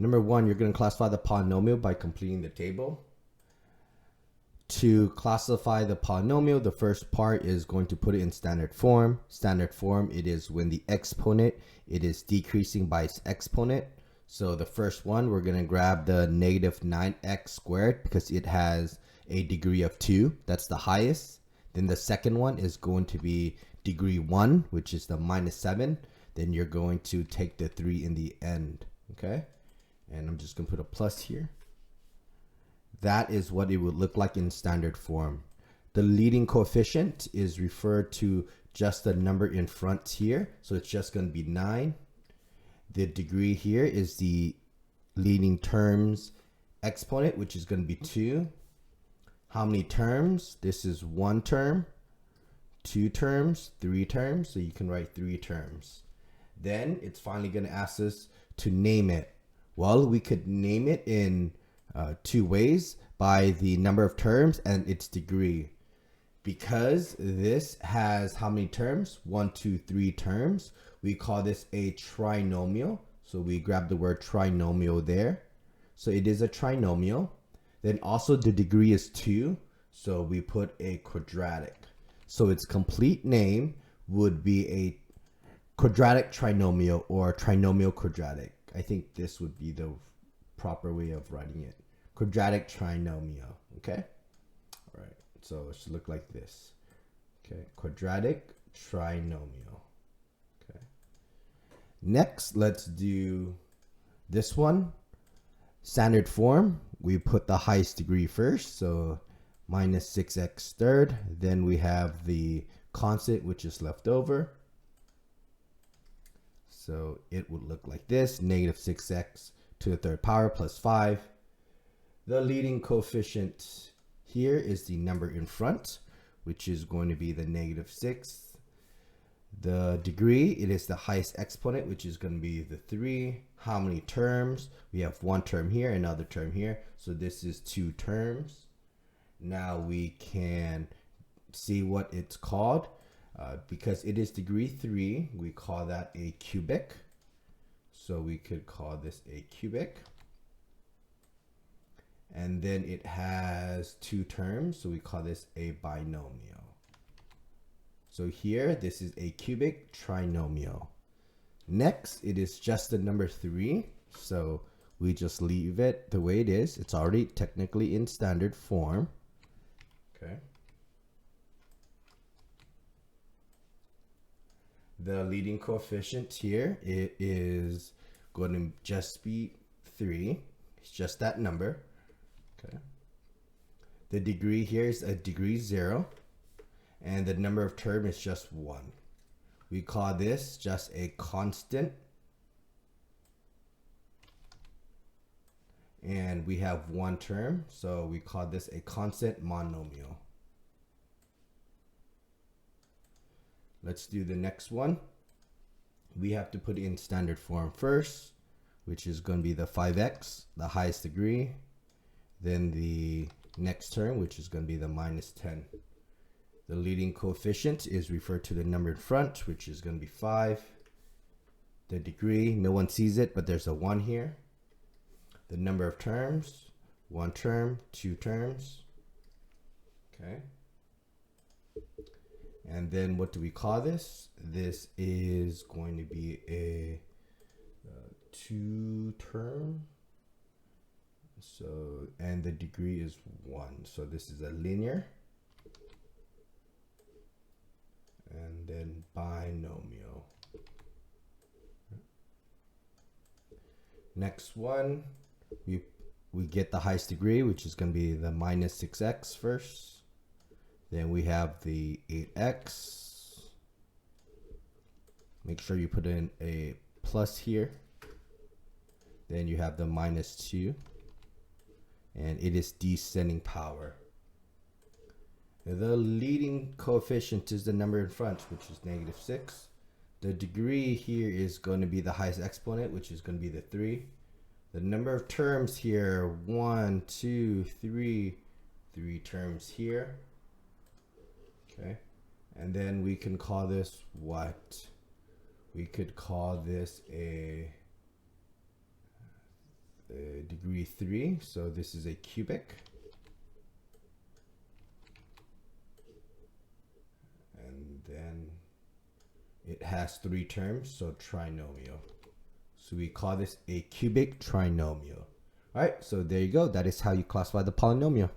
Number one, you're going to classify the polynomial by completing the table. To classify the polynomial, the first part is going to put it in standard form. Standard form, it is when the exponent, it is decreasing by its exponent. So the first one, we're going to grab the negative 9x squared because it has a degree of 2. That's the highest. Then the second one is going to be degree 1, which is the minus 7. Then you're going to take the 3 in the end. Okay? And I'm just going to put a plus here. That is what it would look like in standard form. The leading coefficient is referred to just the number in front here. So it's just going to be 9. The degree here is the leading terms exponent, which is going to be 2. How many terms? This is 1 term, 2 terms, 3 terms. So you can write 3 terms. Then it's finally going to ask us to name it. Well, we could name it in 2 ways, by the number of terms and its degree. Because this has how many terms? 1, 2, 3 terms. We call this a trinomial. So we grab the word trinomial there. So it is a trinomial. Then also the degree is 2. So we put a quadratic. So its complete name would be a quadratic trinomial or trinomial quadratic. I think this would be the proper way of writing it. Quadratic trinomial. Okay. All right. So it should look like this. Okay. Quadratic trinomial. Okay. Next, let's do this one. Standard form. We put the highest degree first. So minus 6x third. Then we have the constant, which is left over. So it would look like this. Negative 6x to the third power plus 5. The leading coefficient here is the number in front, which is going to be the negative 6. The degree, it is the highest exponent, which is going to be the 3. How many terms? We have 1 term here, another term here. So this is 2 terms. Now we can see what it's called. Because it is degree 3, we call that a cubic. So we could call this a cubic. And then it has 2 terms, so we call this a binomial. So here, this is a cubic trinomial. Next, it is just the number 3. So we just leave it the way it is. It's already technically in standard form. Okay. The leading coefficient here, it is going to just be 3. It's just that number. Okay. The degree here is a degree 0. And the number of term is just 1. We call this just a constant. And we have 1 term. So we call this a constant monomial. Let's do the next one. We have to put in standard form first, which is going to be the 5x, the highest degree. Then the next term, which is going to be the minus 10. The leading coefficient is referred to the number in front, which is going to be 5. The degree, no one sees it, but there's a 1 here. The number of terms, 1 term, 2 terms. Okay. And then what do we call this? This is going to be a 2 term. So, and the degree is 1. So this is a linear. And then binomial. Next one, we get the highest degree, which is going to be the minus 6x first. Then we have the 8x. Make sure you put in a plus here. Then you have the minus 2. And it is descending power. The leading coefficient is the number in front, which is negative 6. The degree here is going to be the highest exponent, which is going to be the 3. The number of terms here, 1, 2, 3, 3 terms here. Okay, and then we can call this what? We could call this a degree 3, so this is a cubic. And then it has 3 terms, so trinomial. So we call this a cubic trinomial. All right, so there you go. That is how you classify the polynomial.